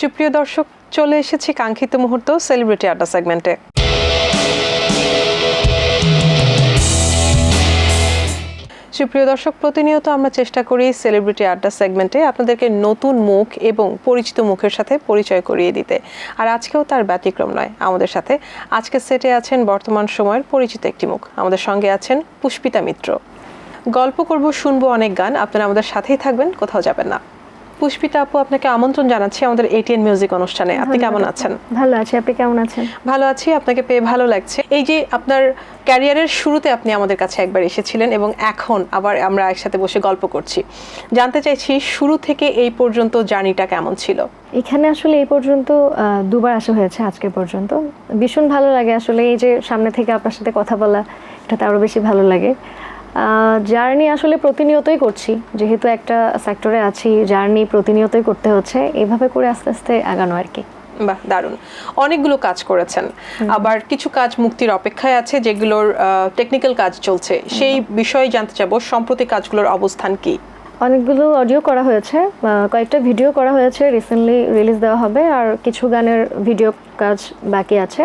সুপ্রিয় দর্শক, চলে এসেছি কাঙ্ক্ষিত মুহূর্ত সেলিব্রিটি আড্ডা সেগমেন্টে। সুপ্রিয় দর্শক, প্রতিনিয়ত আমরা চেষ্টা করি সেলিব্রিটি আড্ডা সেগমেন্টে আপনাদেরকে নতুন মুখ এবং পরিচিত মুখের সাথে পরিচয় করিয়ে দিতে। আর আজকেও তার ব্যতিক্রম নয়। আমাদের সাথে আজকে সেটে আছেন বর্তমান সময়ের পরিচিত একটি মুখ। আমাদের সঙ্গে আছেন পুষ্পিতা মিত্র। গল্প করব, শুনবো অনেক গান। আপনারা আমাদের সাথেই থাকবেন, কোথাও যাবেন না। পুষ্পিতা আপু, আপনাকে আমন্ত্রণ জানাচ্ছি আমাদের এটিএন মিউজিক অনুষ্ঠানে। আপনি কেমন আছেন? ভালো আছি, আপনি কেমন আছেন? ভালো আছি, আপনাকে পেয়ে ভালো লাগছে। এই যে আপনার ক্যারিয়ারের শুরুতে আপনি আমাদের কাছে একবার এসেছিলেন এবং এখন আবার আমরা একসাথে বসে গল্প করছি। জানতে চাইছি শুরু থেকে এই পর্যন্ত জার্নিটা কেমন ছিল? এখানে আসলে এই পর্যন্ত দুবার আসা হয়েছে আজকে পর্যন্ত। ভীষণ ভালো লাগে আসলে এই যে সামনে থেকে আপনার সাথে কথা বলা, এটাতে আরও বেশি ভালো লাগে। জার্নি আসলে প্রতিনিয়তই করছি, যেহেতু একটা সেক্টরে আছি, জার্নি প্রতিনিয়তই করতে হচ্ছে, এইভাবে করে আস্তে আস্তে আগানো আর কি। বাহ, দারুণ। অনেকগুলো কাজ করেছেন, আবার কিছু কাজ মুক্তির অপেক্ষায় আছে, যেগুলোর টেকনিক্যাল কাজ চলছে। সেই বিষয়ে জানতে চাবো, সম্প্রতি কাজগুলোর অবস্থান কি? অনেকগুলো অডিও করা হয়েছে, কয়েকটা ভিডিও করা হয়েছে, রিসেন্টলি রিলিজ দেওয়া হবে, আর কিছু গানের ভিডিও কাজ বাকি আছে।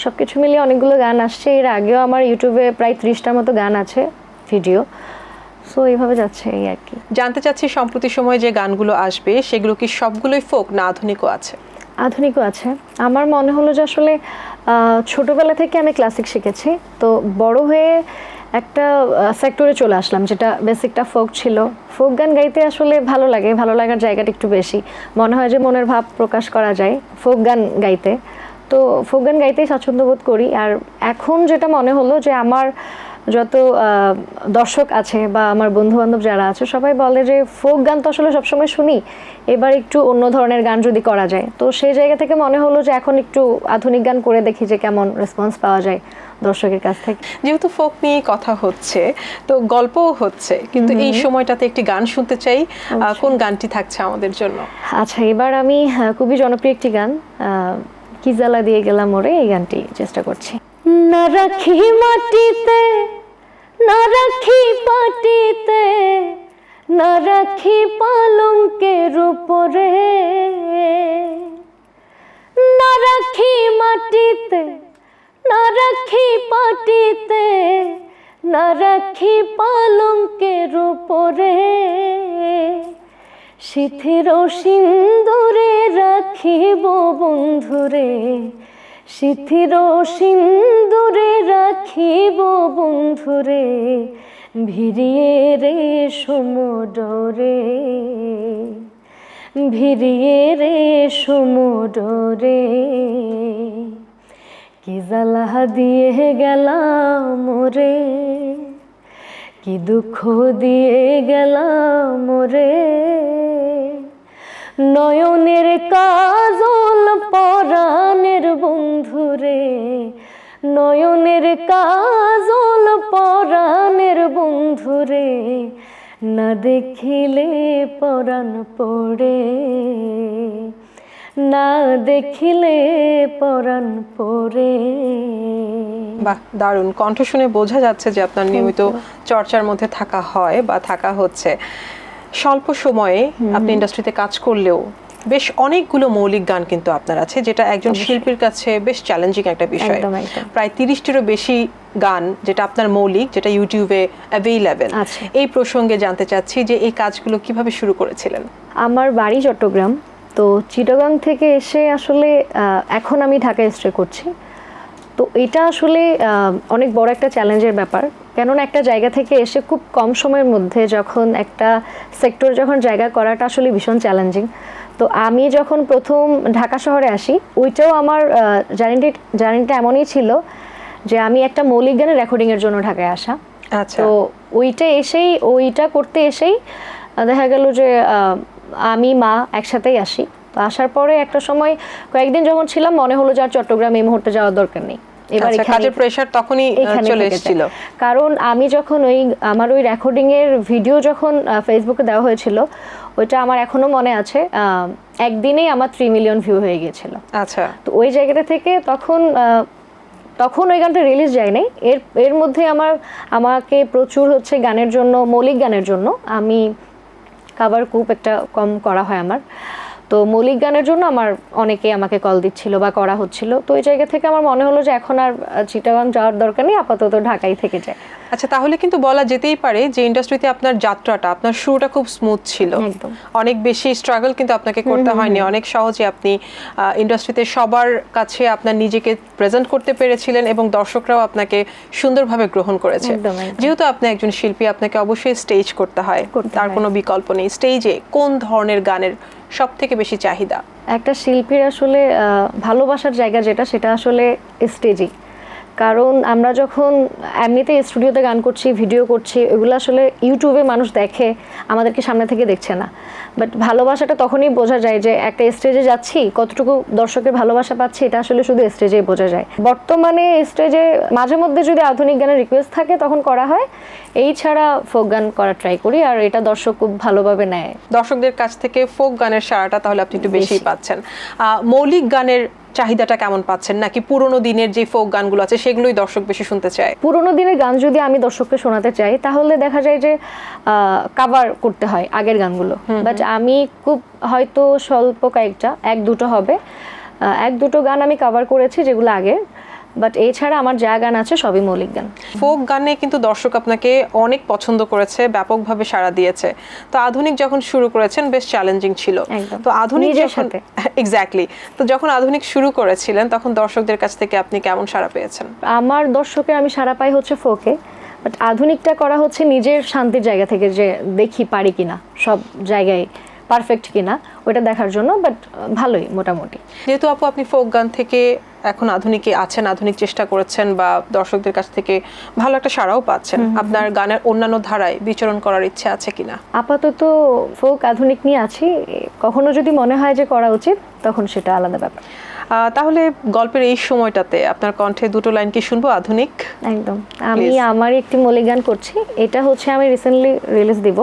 সব কিছু মিলিয়ে অনেকগুলো গান আসছে। এর আগেও আমার ইউটিউবে প্রায় 30টার মতো গান আছে, ভিডিও। সো এইভাবে যাচ্ছে এই আর কি। জানতে চাচ্ছি, সম্প্রতি সময়ে যে গানগুলো আসবে সেগুলো কি সবগুলোই ফোক না আধুনিকও আছে? আধুনিকও আছে। আমার মনে হলো যে আসলে ছোটোবেলা থেকে আমি ক্লাসিক শিখেছি, তো বড় হয়ে একটা সেক্টরে চলে আসলাম যেটা বেসিকটা ফোক ছিল। ফোক গান গাইতে আসলে ভালো লাগে, ভালো লাগার জায়গাটা একটু বেশি। মনে হয় যে মনের ভাব প্রকাশ করা যায় ফোক গান গাইতে, তো ফোক গান গাইতেই স্বাচ্ছন্দ্য বোধ করি। আর এখন যেটা মনে হলো যে আমার যত দর্শক আছে বা আমার বন্ধুবান্ধব যারা আছে সবাই বলে যে ফোক গান তো আসলে সবসময় শুনি, এবার একটু অন্য ধরনের গান যদি করা যায়। তো সেই জায়গা থেকে মনে হলো যে এখন একটু আধুনিক গান করে দেখি যে কেমন রেসপন্স পাওয়া যায় দর্শকের কাছ থেকে। যেহেতু ফোক নিয়ে কথা হচ্ছে, তো গল্পও হচ্ছে, কিন্তু এই সময়টাতে একটি গান শুনতে চাই। কোন গানটি থাকছে আমাদের জন্য? আচ্ছা, এবার আমি খুবই জনপ্রিয় একটি গান, কি জ্বালা দিয়ে গেলাম ওরে, এই গানটি চেষ্টা করছি। না রাখি মাটিতে, না রাখি পাটিতে, না রাখি পালঙ্কের উপরে, না রাখি মাটিতে, না রাখি পাটিতে, না রাখি পালঙ্কের উপরে, শিথির সিন্দুরে রাখিব বন্ধুরে, শিথির সিন্দুরে রাখিব বন্ধুরে, ভিড়িয়ে রে সমুদরে, ভিড়িয়ে রে সমুদরে, কি জ্বালা দিয়ে গেলাম মোরে, কি দুঃখ দিয়ে গেলাম মোরে, নয়নের কাজল পরাণের বন্ধুরে, নয়নের কাজল পরাণের বন্ধুরে, না দেখিলে পরাণ পড়ে, না দেখিলে পরাণ পড়ে। বাহ, দারুণ। কণ্ঠ শুনে বোঝা যাচ্ছে যে আপনার নিয়মিত চর্চার মধ্যে থাকা হয় বা থাকা হচ্ছে। স্বল্প সময়ে আপনি ইন্ডাস্ট্রিতে কাজ করলেও বেশ অনেকগুলো মৌলিক গান কিন্তু আপনার আছে, যেটা একজন শিল্পীর কাছে বেশ চ্যালেঞ্জিং একটা বিষয়। প্রায় 30টিরও বেশি গান যেটা আপনার মৌলিক, যেটা ইউটিউবে অ্যাভেইলেবল। এই প্রসঙ্গে জানতে চাচ্ছি যে এই কাজগুলো কিভাবে শুরু করেছিলেন? আমার বাড়ি চট্টগ্রাম, তো চিটাগাং থেকে এসে আসলে এখন আমি ঢাকায় স্টে করছি। তো এটা আসলে অনেক বড় একটা চ্যালেঞ্জের ব্যাপার, কেননা একটা জায়গা থেকে এসে খুব কম সময়ের মধ্যে যখন একটা সেক্টর যখন জায়গা করাটা আসলে ভীষণ চ্যালেঞ্জিং। তো আমি যখন প্রথম ঢাকা শহরে আসি, ওইটাও আমার জার্নিটা এমনই ছিল যে আমি একটা মৌলিক গানের রেকর্ডিংয়ের জন্য ঢাকায় আসা। তো ওইটা করতে এসেই দেখা গেল যে আমি মা একসাথেই আসি। তো আসার পরে একটা সময় কয়েকদিন যখন ছিলাম, মনে হলো যে আর চট্টগ্রাম এই মুহূর্তে যাওয়ার দরকার নেই, এবার কাজের প্রেসার তখনই চলে এসেছিল। কারণ আমি যখন আমার ওই রেকর্ডিং এর ভিডিও যখন ফেসবুকে দেওয়া হয়েছিল, ওইটা আমার এখনো মনে আছে, একদিনেই আমার 3 মিলিয়ন ভিউ হয়ে গিয়েছিল। আচ্ছা, তো ওই জায়গাটা থেকে তখন ওই গানটা রিলিজ যায়নি। এর মধ্যে আমাকে প্রচুর গানের জন্য, মৌলিক গানের জন্য আমি কাভার খুব একটা কম করা হয় আমার। তো মৌলিক গানের জন্য অনেকে আমাকে কল দিচ্ছিল বা করা হচ্ছিল, তো ওই জায়গা থেকে আমার মনে হলো যে এখন আর চিটাগাং যাওয়ার দরকার নেই, আপাতত ঢাকায় থেকে যায়। আচ্ছা, তাহলে কিন্তু বলা যেতেই পারে যে ইন্ডাস্ট্রিতে আপনার যাত্রাটা, আপনার শুরুটা খুব স্মুথ ছিল, একদম। অনেক বেশি স্ট্রাগল কিন্তু আপনাকে করতে হয়নি, অনেক সহজে আপনি ইন্ডাস্ট্রিতে সবার কাছে আপনার নিজেকে প্রেজেন্ট করতে পেরেছিলেন এবং দর্শকরাও আপনাকে সুন্দরভাবে গ্রহণ করেছে। যেহেতু আপনি একজন শিল্পী, আপনাকে অবশ্যই স্টেজ করতে হয়, তার কোনো বিকল্প নেই। স্টেজে কোন ধরনের গানের সব থেকে বেশি চাহিদা? একটা শিল্পীর আসলে ভালোবাসার জায়গা যেটা, সেটা আসলে স্টেজই। কারণ আমরা যখন এমনিতে স্টুডিওতে গান করছি, ভিডিও করছি, এগুলো আসলে ইউটিউবে মানুষ দেখে, আমাদেরকে সামনে থেকে দেখছে না। বাট ভালোবাসাটা তখনই বোঝা যায় যে একটা স্টেজে যাচ্ছি, কতটুকু দর্শকের ভালোবাসা পাচ্ছি, এটা আসলে শুধু স্টেজেই বোঝা যায়। বর্তমানে স্টেজে মাঝে মধ্যে যদি আধুনিক গানের রিকোয়েস্ট থাকে তখন করা হয়, এই ছাড়া ফোক গান করার ট্রাই করি, আর এটা দর্শক খুব ভালোভাবে নেয়। দর্শকদের কাছ থেকে ফোক গানের সাড়াটা তাহলে আপনি একটু বেশি পাচ্ছেন। মৌলিক গানের চাহিদাটা কেমন পাচ্ছেন, নাকি পুরোনো দিনের যে ফোক গানগুলো আছে সেগুলোই দর্শক বেশি শুনতে চায়? পুরোনো দিনের গান যদি আমি দর্শককে শোনাতে চাই তাহলে দেখা যায় যে কাভার করতে হয় আগের গানগুলো, বাট আমি খুব হয়তো স্বল্প কয়েকটা, এক দুটো হবে, এক দুটো গান আমি কাভার করেছি যেগুলো আগের, বাট এছাড়া আমার যা গান আছে সবই মৌলিক গান। ফোক গানে কিন্তু দর্শক আপনাকে অনেক পছন্দ করেছে, ব্যাপকভাবে সাড়া দিয়েছে। তো আধুনিক যখন শুরু করেছেন বেশ চ্যালেঞ্জিং ছিল। তো আধুনিক যখন এক্স্যাক্টলি, তো যখন আধুনিক শুরু করেছিলেন তখন দর্শকদের কাছ থেকে আপনি কেমন সাড়া পেয়েছেন? আমার দর্শকের আমি সাড়া পাই হচ্ছে ফোকে, বাট আধুনিকটা করা হচ্ছে নিজের শান্তির জায়গা থেকে, যে দেখি পারি কিনা সব জায়গায় পারফেক্ট কিনা ওটা দেখার জন্য। বাট ভালোই মোটামুটি। যেহেতু আপু আপনি ফোক গান থেকে এখন আধুনিকে আছেন, আধুনিক চেষ্টা করেছেন বা দর্শকদের কাছ থেকে ভালো একটা সাড়াও পাচ্ছেন, আপনার গানের অন্যান্য ধারায় বিচরণ করার ইচ্ছে আছে কিনা? আপাতত ফোক আধুনিক নিয়ে আছি, কখনো যদি মনে হয় যে করা উচিত তখন সেটা আলাদা ব্যাপার। তাহলে গল্পের এই সময়টাতে আপনার কণ্ঠে দুটো লাইন কি শুনবো আধুনিক? একদম। আমি আমার একটি মৌলিক গান করছি, এটা হচ্ছে আমি রিসেন্টলি রিলিজ দিব,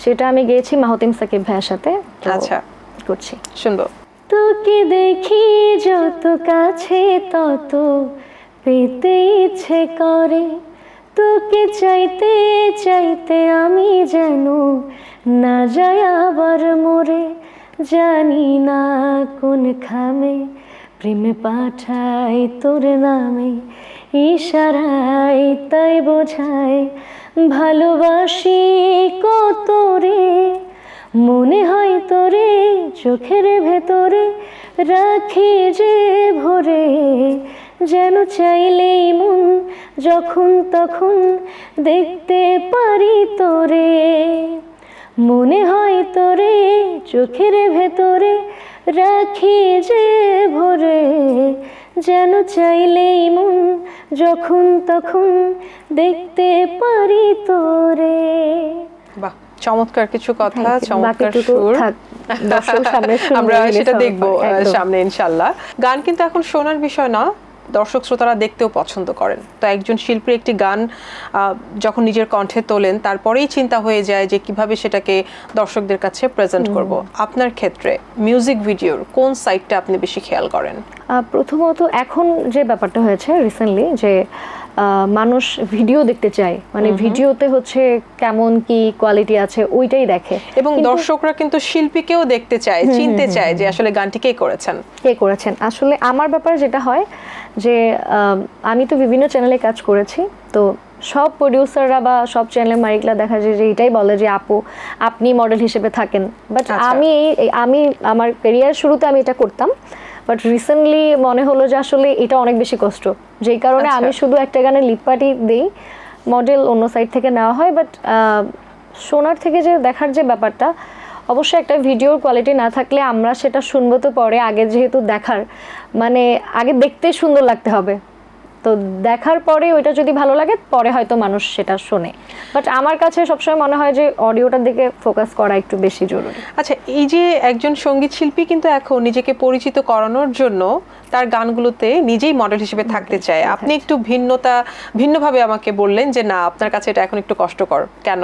সেটা আমি গেয়েছি মাহতিম সাকিব ভাইয়ের সাথে। আচ্ছা, করছি, শুনবো। তোকে দেখি যত কাছে তত পেতে ইচ্ছে করে, তোকে চাইতে চাইতে আমি যেন না যাই আবার মরে, জানি না কোন খামে প্রেমে পাঠাই তোর নামে, ইশারায় তাই বোঝায় ভালোবাসি কত রে, মনে হয় তোরে চোখের ভেতরে রাখি যে ভরে, যেন চাইলেই মন যখন তখন দেখতে পারি তোরে, মনে হয় তোরে চোখের ভেতরে রাখি যে ভরে, যেন চাইলেই মন যখন তখন দেখতে পারি তোরে। বাহ, চমৎকার কিছু কথা, চমৎকার সুর। আমরা সেটা দেখবো সামনে ইনশাআল্লাহ। গান কিন্তু এখন শোনার বিষয় না, দর্শক শ্রোতারা দেখতেও পছন্দ করেন। তো একজন শিল্পীর একটি গান যখন নিজের কণ্ঠে তোলেন তারপরেই চিন্তা হয়ে যায় যে কিভাবে সেটাকে দর্শকদের কাছে প্রেজেন্ট করব। আপনার ক্ষেত্রে মিউজিক ভিডিওর কোন সাইডটা আপনি বেশি খেয়াল করেন? প্রথমত এখন যে ব্যাপারটা হয়েছে রিসেন্টলি, যে মানুষ ভিডিও দেখতে চায়, মানে ভিডিওতে হচ্ছে কেমন কি কোয়ালিটি আছে ওইটাই দেখে, এবং দর্শকরা কিন্তু শিল্পীকেও দেখতে চায়, চিনতে চায় যে আসলে গানটি কে করেছেন। আসলে আমার ব্যাপারে যেটা হয় যে আমি তো বিভিন্ন চ্যানেলে কাজ করেছি, তো সব প্রডিউসাররা বা সব চ্যানেলের মালিকরা দেখা যায় যে এটাই বলে যে আপু আপনি মডেল হিসেবে থাকেন, বাট আমি আমার ক্যারিয়ার শুরুতে আমি এটা করতাম, বাট রিসেন্টলি মনে হলো যে আসলে এটা অনেক বেশি কষ্ট, যেই কারণে আমি শুধু একটা গানের লিড পার্টি দিই, মডেল অন্য সাইড থেকে নেওয়া হয়। বাট শোনার থেকে যে দেখার যে ব্যাপারটা, অবশ্যই একটা ভিডিওর কোয়ালিটি না থাকলে আমরা সেটা শুনবো তো পরে, আগে যেহেতু দেখার মানে আগে দেখতে সুন্দর লাগতে হবে, তো দেখার পরে ওইটা যদি ভালো লাগে পরে হয়তো মানুষ সেটা শোনে। বাট আমার কাছে সবসময় মনে হয় যে অডিওটার দিকে ফোকাস করা একটু বেশি জরুরি। আচ্ছা, এই যে একজন সঙ্গীত শিল্পী কিন্তু এখন নিজেকে পরিচিত করানোর জন্য তার গানগুলোতে নিজেই মডেল হিসেবে থাকতে চায়, আপনি একটু ভিন্নভাবে আমাকে বললেন যে না আপনার কাছে এটা এখন একটু কষ্টকর, কেন?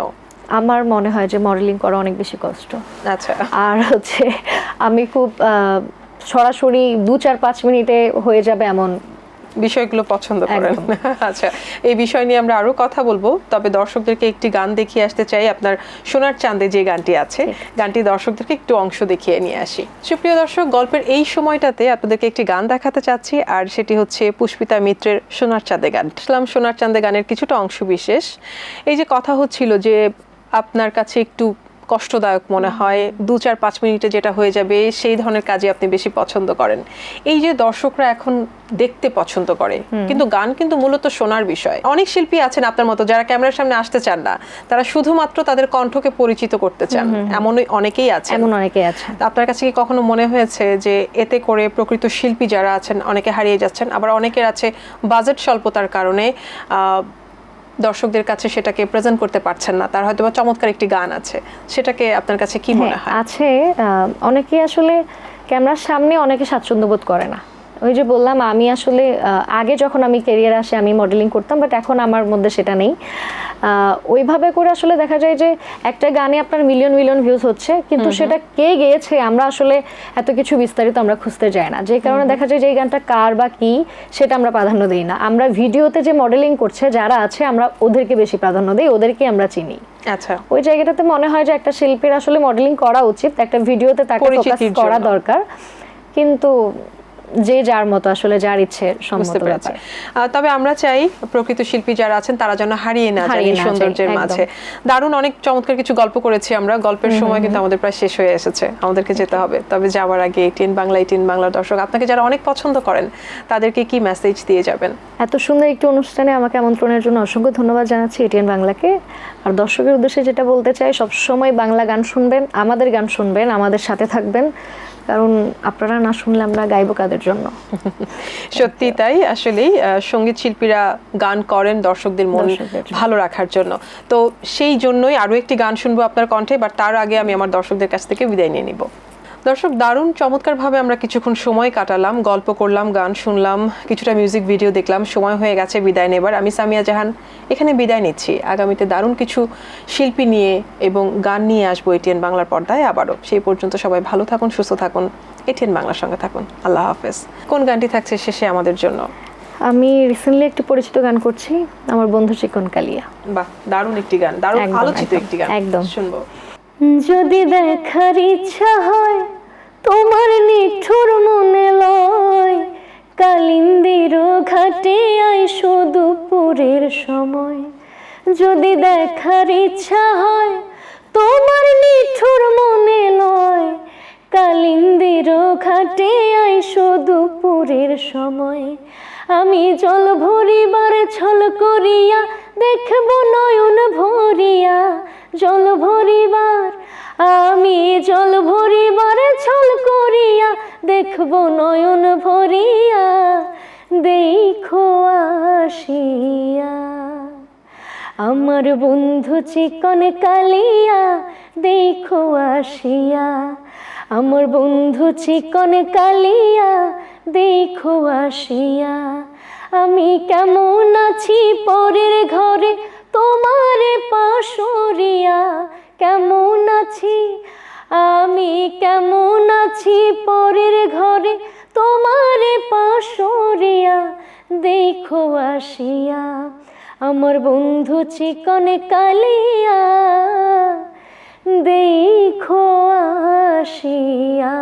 আমার মনে হয় যে মডেলিং করা অনেক বেশি কষ্ট। আচ্ছা। আর হচ্ছে আমি খুব সরাসরি 2-4-5 মিনিটে হয়ে যাবে এমন বিষয়গুলো পছন্দ করেন। আচ্ছা, এই বিষয় নিয়ে আমরা আরো কথা বলবো, তবে দর্শকদেরকে একটি গান দেখিয়ে আসতে চাই। আপনার সোনার চাঁদে যে গানটি আছে, গানটি দর্শকদেরকে একটু অংশ দেখিয়ে নিয়ে আসি। সুপ্রিয় দর্শক, গল্পের এই সময়টাতে আপনাদেরকে একটি গান দেখাতে চাচ্ছি, আর সেটি হচ্ছে পুষ্পিতা মিত্রের সোনার চাঁদে গান। সোনার চাঁদে গানের কিছুটা অংশ বিশেষ। এই যে কথা হচ্ছিল যে আপনার কাছে একটু কষ্টদায়ক মনে হয়, 2-4-5 মিনিটে যেটা হয়ে যাবে সেই ধরনের কাজে আপনি বেশি পছন্দ করেন। এই যে দর্শকরা এখন দেখতে পছন্দ করে, কিন্তু গান কিন্তু মূলত শোনার বিষয়। অনেক শিল্পী আছেন আপনার মতো যারা ক্যামেরার সামনে আসতে চান না, তারা শুধুমাত্র তাদের কণ্ঠকে পরিচিত করতে চান, এমন অনেকেই আছে। আপনার কাছে কি কখনো মনে হয়েছে যে এতে করে প্রকৃত শিল্পী যারা আছেন অনেকে হারিয়ে যাচ্ছেন, আবার অনেকের আছে বাজেট স্বল্পতার কারণে দর্শকদের কাছে সেটাকে প্রেজেন্ট করতে পারছেন না, তার হয়তো বা চমৎকার একটি গান আছে, সেটাকে আপনার কাছে কি মনে হয়? আছে, অনেকে আসলে ক্যামেরার সামনে অনেকে স্বাচ্ছন্দ্য বোধ করে না। ওই যে বললাম, আমি আসলে আগে যখন আমি ক্যারিয়ার আসে আমি মডেলিং করতাম, বাট এখন আমার মধ্যে সেটা নেই। ওইভাবে করে আসলে দেখা যায় যে একটা গানে আপনার মিলিয়ন মিলিয়ন ভিউজ হচ্ছে, কিন্তু সেটা কে গেয়েছে আমরা আসলে এত কিছু বিস্তারিত আমরা খুঁজতে যাই না, যে কারণে দেখা যায় যে এই গানটা কার বা কি সেটা আমরা প্রাধান্য দিই না। আমরা ভিডিওতে যে মডেলিং করছে যারা আছে আমরা ওদেরকে বেশি প্রাধান্য দিই, ওদেরকে আমরা চিনি। আচ্ছা, ওই জায়গাটাতে মনে হয় যে একটা শিল্পীর আসলে মডেলিং করা উচিত, একটা ভিডিওতে তাকে ফোকাস করা দরকার, কিন্তু যে যার মতো আসলে যার ইচ্ছে সম্মত ব্যাপার। তবে আমরা চাই প্রকৃত শিল্পী যারা আছেন তারা যেন হারিয়ে না যায় সৌন্দর্যের মাঝে। দারুণ অনেক চমৎকার কিছু গল্প করেছি আমরা, গল্পের সময় কিন্তু আমাদের প্রায় শেষ হয়ে এসেছে, আমাদেরকে যেতে হবে। তবে যাওয়ার আগে এটিএন বাংলার দর্শক আপনাকে যারা অনেক পছন্দ করেন তাদেরকে কি মেসেজ দিয়ে যাবেন? এত সুন্দর একটি অনুষ্ঠানে আমাকে আমন্ত্রণের জন্য অসংখ্য ধন্যবাদ জানাচ্ছি এটিএন বাংলাকে। আর দর্শকের উদ্দেশ্যে যেটা বলতে চাই, সবসময় বাংলা গান শুনবেন, আমাদের গান শুনবেন, আমাদের সাথে থাকবেন, কারণ আপনারা না শুনলে আমরা গাইবো কাদের জন্য? সত্যি তাই, আসলেই সঙ্গীত শিল্পীরা গান করেন দর্শকদের মন ভালো রাখার জন্য। তো সেই জন্যই আরো একটি গান শুনবো আপনার কণ্ঠে, বাট তার আগে আমি আমার দর্শকদের কাছ থেকে বিদায় নিয়ে নিব। দর্শক, দারুণ চমৎকারভাবে আমরা কিছুক্ষণ সময় কাটালাম, গল্প করলাম, গান শুনলাম, কিছুটা মিউজিক ভিডিও দেখলাম। সময় হয়ে গেছে বিদায় নেবার। আমি সামিয়া জাহান এখানে বিদায় নিচ্ছি। আগামীতে দারুণ কিছু শিল্পী নিয়ে এবং গান নিয়ে আসবো এটিএন বাংলার পর্দায় আবারও। সেই পর্যন্ত সবাই ভালো থাকুন, সুস্থ থাকুন, এটিএন বাংলার সঙ্গে থাকুন। আল্লাহ হাফেজ। কোন গানটি থাকছে শেষে আমাদের জন্য? আমি রিসেন্টলি একটি পরিচিত গান করছি, আমার বন্ধু চিকন কালিয়া। বাহ, দারুণ একটি গান, দারুণ আলোচিত একটি গান, একদম শুনবো। যদি দেখার ইচ্ছা হয় তোমার নিঠুর মনে লয়, কালিন্দির ঘাটে আইসো দুপুরের সময়। যদি দেখার ইচ্ছা হয় তোমার নিঠুর মনে লয়, কালিন্দির ঘাটে আইসো দুপুরের সময়। আমি জল ভরিবার ছল করিয়া দেখব নয়ন ভরিয়া, জল ভরিবার আমি জল ভরিবার ছল করিয়া দেখব নয়ন ভরিয়া, দেখো আসিয়া আমার বন্ধু চিকন কালিয়া, দেখো আসিয়া আমার বন্ধু চিকন কালিয়া, দেখো আসিয়া। আমি কেমন আছি পরের ঘরে তোমার পাশরিয়া, কেমন আছি আমি, কেমন আছি পরের ঘরে তোমার পাশরিয়া, দেখো আসিয়া আমার বন্ধু চিকন কালিয়া, দেখো আসিয়া।